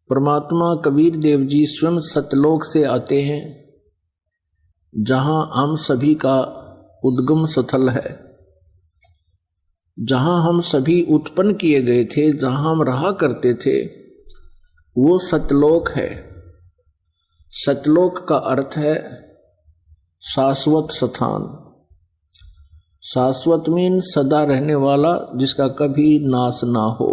परमात्मा कबीर देव जी स्वयं सतलोक से आते हैं, जहां हम सभी का उद्गम स्थल है, जहां हम सभी उत्पन्न किए गए थे, जहां हम रहा करते थे, वो सतलोक है। सतलोक का अर्थ है शाश्वत स्थान। शाश्वत मीन सदा रहने वाला, जिसका कभी नाश ना हो।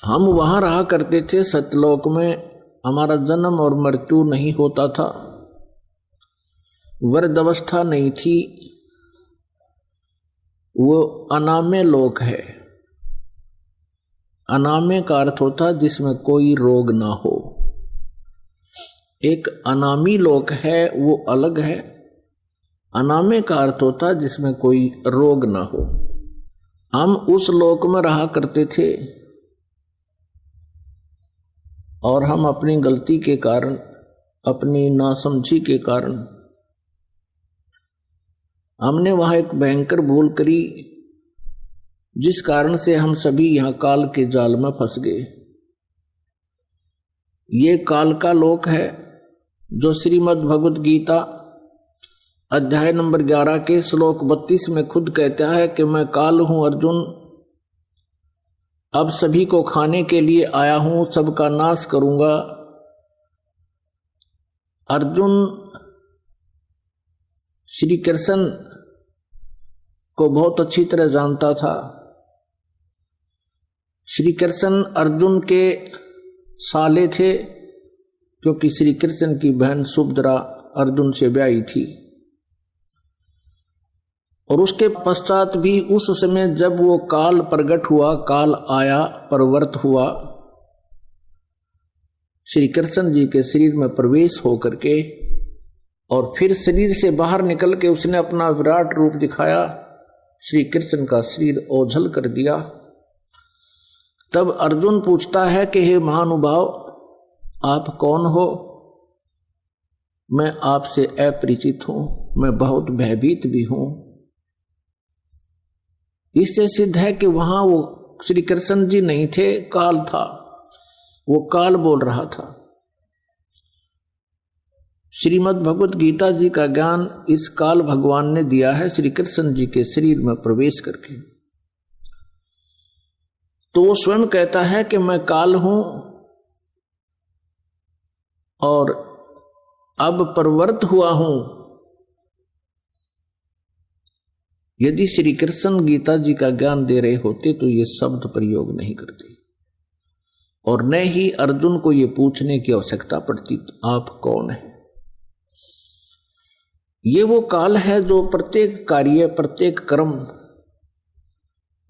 हम वहां रहा करते थे सतलोक में, हमारा जन्म और मृत्यु नहीं होता था, वृद्ध अवस्था नहीं थी। वो अनाम्य लोक है। अनाम्य का अर्थ होता जिसमें कोई रोग ना हो। एक अनामी लोक है, वो अलग है। अनाम्य का अर्थ होता जिसमें कोई रोग ना हो। हम उस लोक में रहा करते थे और हम अपनी गलती के कारण, अपनी नासमझी के कारण हमने वहां एक भयंकर भूल करी, जिस कारण से हम सभी यहां काल के जाल में फंस गए। ये काल का लोक है जो श्रीमद् भगवद गीता अध्याय नंबर 11 के श्लोक 32 में खुद कहता है कि मैं काल हूं अर्जुन, अब सभी को खाने के लिए आया हूं, सबका नाश करूंगा। अर्जुन श्री कृष्ण को बहुत अच्छी तरह जानता था। श्री कृष्ण अर्जुन के साले थे, क्योंकि श्री कृष्ण की बहन सुभद्रा अर्जुन से ब्याही थी। और उसके पश्चात भी उस समय जब वो काल प्रकट हुआ, काल आया, प्रवृत्त हुआ, श्री कृष्ण जी के शरीर में प्रवेश होकर के और फिर शरीर से बाहर निकल के उसने अपना विराट रूप दिखाया, श्री कृष्ण का शरीर ओझल कर दिया। तब अर्जुन पूछता है कि हे महानुभाव, आप कौन हो? मैं आपसे अपरिचित हूं, मैं बहुत भयभीत भी हूं। इससे सिद्ध है कि वहां वो श्री कृष्ण जी नहीं थे, काल था। वो काल बोल रहा था। श्रीमद् भगवत गीता जी का ज्ञान इस काल भगवान ने दिया है श्री कृष्ण जी के शरीर में प्रवेश करके। तो वो स्वयं कहता है कि मैं काल हूं और अब प्रवृत्त हुआ हूं। यदि श्री कृष्ण गीता जी का ज्ञान दे रहे होते तो ये शब्द प्रयोग नहीं करते और न ही अर्जुन को ये पूछने की आवश्यकता पड़ती आप कौन है। ये वो काल है जो प्रत्येक कार्य, प्रत्येक कर्म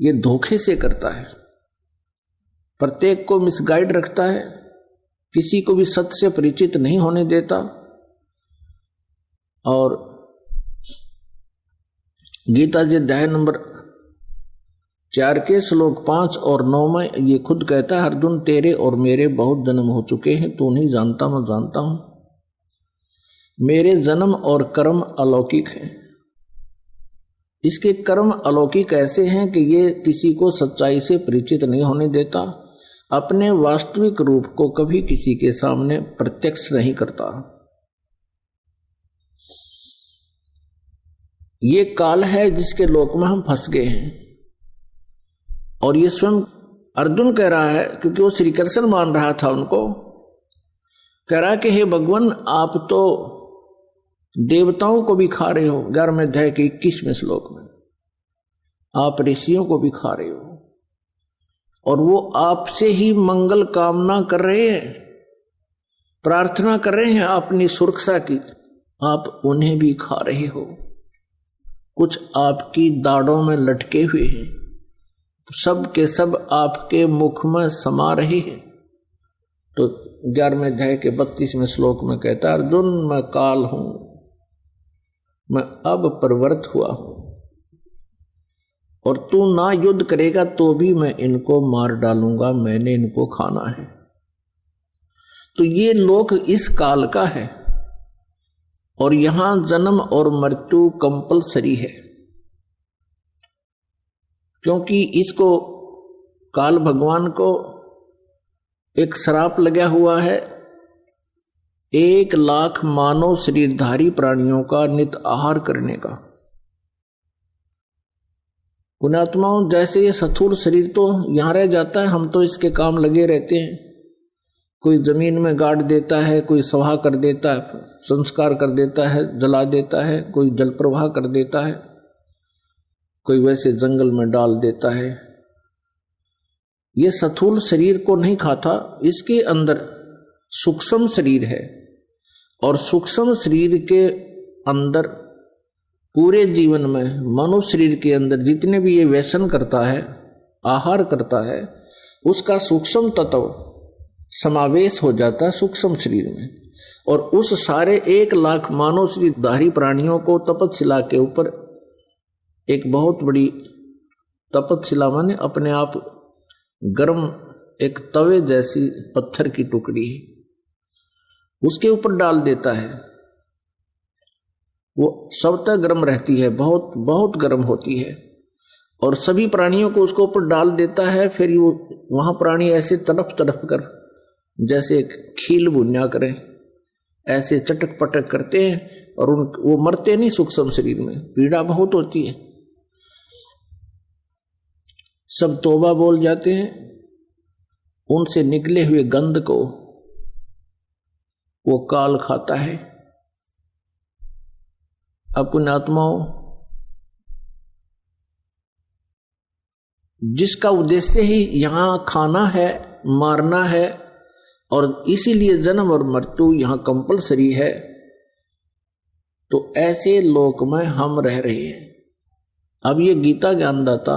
ये धोखे से करता है, प्रत्येक को मिसगाइड रखता है, किसी को भी सत्य से परिचित नहीं होने देता। और गीता जी अध्याय नंबर 4 के श्लोक 5 और 9 में ये खुद कहता है, अर्जुन तेरे और मेरे बहुत जन्म हो चुके हैं, तू नहीं जानता मैं जानता हूं। मेरे जन्म और कर्म अलौकिक हैं। इसके कर्म अलौकिक ऐसे हैं कि ये किसी को सच्चाई से परिचित नहीं होने देता, अपने वास्तविक रूप को कभी किसी के सामने प्रत्यक्ष नहीं करता। ये काल है जिसके लोक में हम फंस गए हैं। और ये स्वयं अर्जुन कह रहा है, क्योंकि वो श्री कृष्ण मान रहा था उनको, कह रहा है कि हे भगवान, आप तो देवताओं को भी खा रहे हो। 11वें अध्याय के 21वें श्लोक में आप ऋषियों को भी खा रहे हो और वो आपसे ही मंगल कामना कर रहे हैं, प्रार्थना कर रहे हैं अपनी सुरक्षा की। आप उन्हें भी खा रहे हो, कुछ आपकी दाढ़ों में लटके हुए हैं, सब के सब आपके मुख में समा रहे हैं। तो 11वें अध्याय के 32वें श्लोक में कहता है, अर्जुन मैं काल हूं, मैं अब प्रवृत्त हुआ हूं और तू ना युद्ध करेगा तो भी मैं इनको मार डालूंगा, मैंने इनको खाना है। तो ये लोक इस काल का है और यहां जन्म और मृत्यु कंपलसरी है, क्योंकि इसको काल भगवान को एक श्राप लगा हुआ है 1,00,000 मानव शरीरधारी प्राणियों का नित आहार करने का। पुण्यात्माओं, जैसे ये स्थूल शरीर तो यहां रह जाता है, हम तो इसके काम लगे रहते हैं। कोई जमीन में गाड़ देता है, कोई सवा कर देता है, संस्कार कर देता है, जला देता है, कोई जल प्रवाह कर देता है, कोई वैसे जंगल में डाल देता है। ये स्थूल शरीर को नहीं खाता, इसके अंदर सूक्ष्म शरीर है और सूक्ष्म शरीर के अंदर पूरे जीवन में मनुष्य शरीर के अंदर जितने भी ये व्यसन करता है, आहार करता है, उसका सूक्ष्म तत्व समावेश हो जाता है सूक्ष्म शरीर में। और उस सारे 1,00,000 मानव शरीरधारी प्राणियों को तपतशिला के ऊपर एक बहुत बड़ी तपतशिला माने अपने आप गर्म एक तवे जैसी पत्थर की टुकड़ी है, उसके ऊपर डाल देता है। वो स्वतः गर्म रहती है, बहुत बहुत गर्म होती है और सभी प्राणियों को उसको ऊपर डाल देता है। फिर वो वहां प्राणी ऐसे तड़प तड़प कर जैसे खील भुन्या करें, ऐसे चटक पटक करते हैं और वो मरते नहीं। सूक्ष्म शरीर में पीड़ा बहुत होती है, सब तौबा बोल जाते हैं। उनसे निकले हुए गंध को वो काल खाता है। अपनी आत्माओं, जिसका उद्देश्य ही यहां खाना है, मारना है और इसीलिए जन्म और मृत्यु यहां कंपलसरी है, तो ऐसे लोक में हम रह रहे हैं। अब ये गीता ज्ञानदाता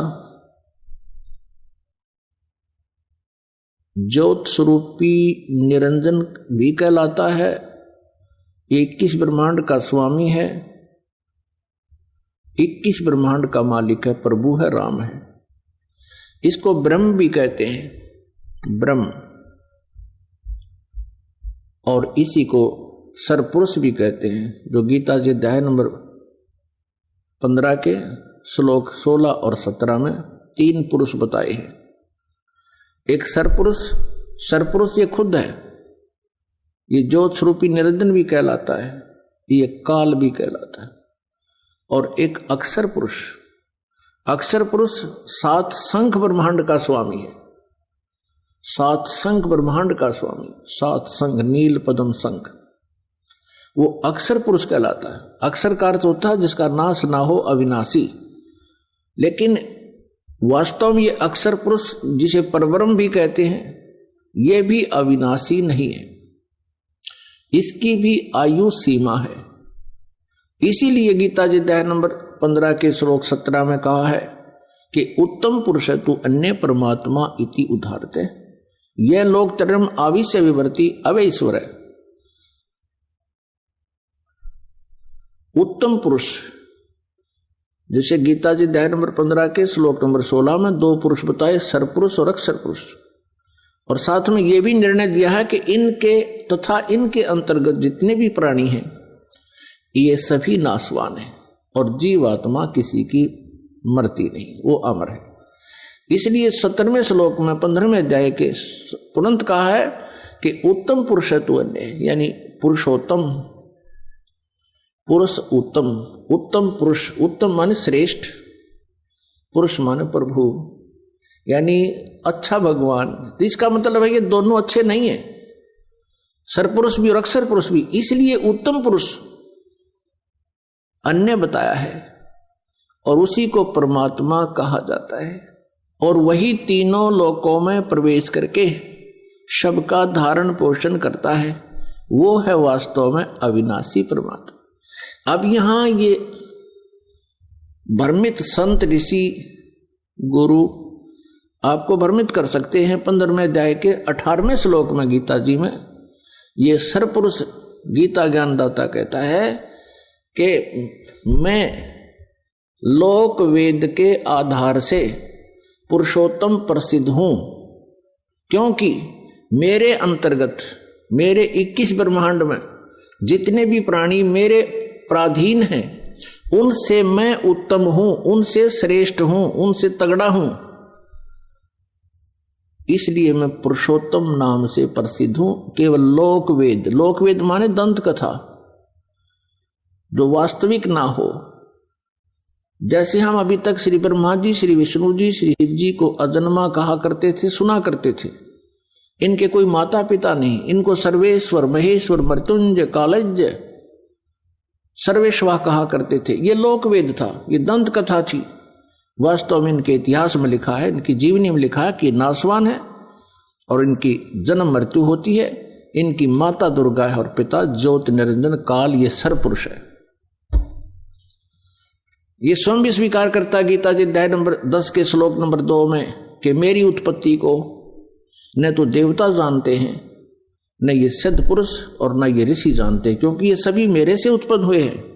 ज्योत स्वरूपी निरंजन भी कहलाता है, 21 ब्रह्मांड का स्वामी है, 21 ब्रह्मांड का मालिक है, प्रभु है, राम है। इसको ब्रह्म भी कहते हैं, ब्रह्म, और इसी को सरपुरुष भी कहते हैं, जो गीता जी अध्याय नंबर 15 के श्लोक 16 और 17 में 3 पुरुष बताए हैं। एक सरपुरुष, सरपुरुष ये खुद है, ये ज्योत स्वरूपी निरंजन भी कहलाता है, ये काल भी कहलाता है। और एक अक्षर पुरुष, अक्षर पुरुष 7 शंख ब्रह्मांड का स्वामी है, 7 शंख ब्रह्मांड का स्वामी, 7 शंख, नील पद्म शंख, वो अक्षर पुरुष कहलाता है। अक्षर का अर्थ होता है जिसका नाश ना हो, अविनाशी। लेकिन वास्तव में ये अक्षर पुरुष, जिसे परब्रह्म भी कहते हैं, ये भी अविनाशी नहीं है, इसकी भी आयु सीमा है। इसीलिए गीता जी अध्याय नंबर 15 के श्लोक 17 में कहा है कि उत्तम पुरुष तु अन्य परमात्मा इति उदाहरते, यह लोक तरम आविश्य विवर्ती अवै ईश्वर है। उत्तम पुरुष, जैसे गीता जी अध्याय नंबर 15 के श्लोक नंबर 16 में 2 पुरुष बताए, सरपुरुष और अक्षर पुरुष, और साथ में यह भी निर्णय दिया है कि इनके तथा इनके अंतर्गत जितने भी प्राणी हैं ये सभी नाशवान हैं और जीवात्मा किसी की मरती नहीं, वो अमर है। इसलिए 17वें श्लोक में 15वें अध्याय के तुरंत कहा है कि उत्तम पुरुष है तू अन्य, यानी पुरुषोत्तम पुरुष, उत्तम, उत्तम पुरुष, उत्तम माने श्रेष्ठ, पुरुष माने प्रभु, यानी अच्छा भगवान। तो इसका मतलब है कि दोनों अच्छे नहीं है, सरपुरुष भी और अक्षर पुरुष भी। इसलिए उत्तम पुरुष अन्य बताया है और उसी को परमात्मा कहा जाता है, और वही तीनों लोकों में प्रवेश करके सबका धारण पोषण करता है, वो है वास्तव में अविनाशी परमात्मा। अब यहां ये भ्रमित संत, ऋषि, गुरु आपको भ्रमित कर सकते हैं। 15वें अध्याय के 18वें श्लोक में गीता जी में ये सरपुरुष गीता ज्ञानदाता कहता है कि मैं लोक वेद के आधार से पुरुषोत्तम प्रसिद्ध हूं, क्योंकि मेरे अंतर्गत, मेरे 21 ब्रह्मांड में जितने भी प्राणी मेरे प्राधीन हैं, उनसे मैं उत्तम हूं, उनसे श्रेष्ठ हूं, उनसे तगड़ा हूं। इसलिए मैं पुरुषोत्तम नाम से प्रसिद्ध हूं। केवल लोकवेद, लोकवेद माने दंत कथा, जो वास्तविक ना हो। जैसे हम अभी तक श्री ब्रह्मा जी, श्री विष्णु जी, श्री शिव जी को अजन्मा कहा करते थे, सुना करते थे। इनके कोई माता पिता नहीं, इनको सर्वेश्वर, महेश्वर, मृत्युंजय, कालज्य, सर्वेश्वर कहा करते थे। ये लोकवेद था, ये दंत कथा थी। वास्तव में इनके इतिहास में लिखा है, इनकी जीवनी में लिखा है कि नासवान है और इनकी जन्म मृत्यु होती है। इनकी माता दुर्गा है और पिता ज्योति निरंजन काल, ये सरपुरुष है। ये स्वयं भी स्वीकार करता गीता जी अध्याय नंबर 10 के श्लोक नंबर 2 में कि मेरी उत्पत्ति को न तो देवता जानते हैं, न ये सिद्ध पुरुष और न ये ऋषि जानते हैं, क्योंकि ये सभी मेरे से उत्पन्न हुए हैं।